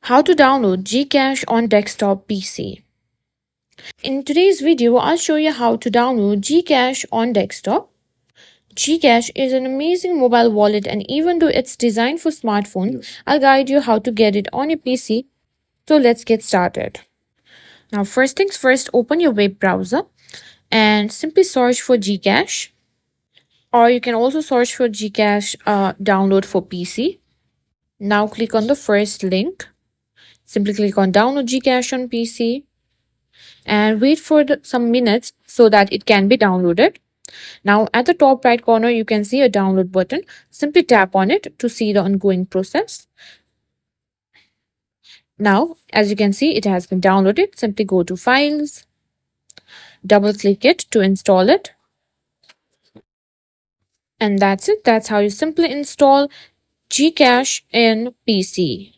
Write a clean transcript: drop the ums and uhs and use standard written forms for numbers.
How to download GCash on desktop PC. In today's video, I'll show you how to download GCash on desktop. GCash is an amazing mobile wallet, and even though it's designed for smartphones, I'll guide you how to get it on your PC. So let's get started. Now, first things first, open your web browser and simply search for GCash, or you can also search for GCash download for PC. Now click on the first link. Simply click on download GCash on PC and wait for some minutes so that it can be downloaded. Now at the top right corner, you can see a download button. Simply tap on it to see the ongoing process. Now, as you can see, it has been downloaded. Simply go to Files, double click it to install it. And that's it. That's how you simply install GCash in PC.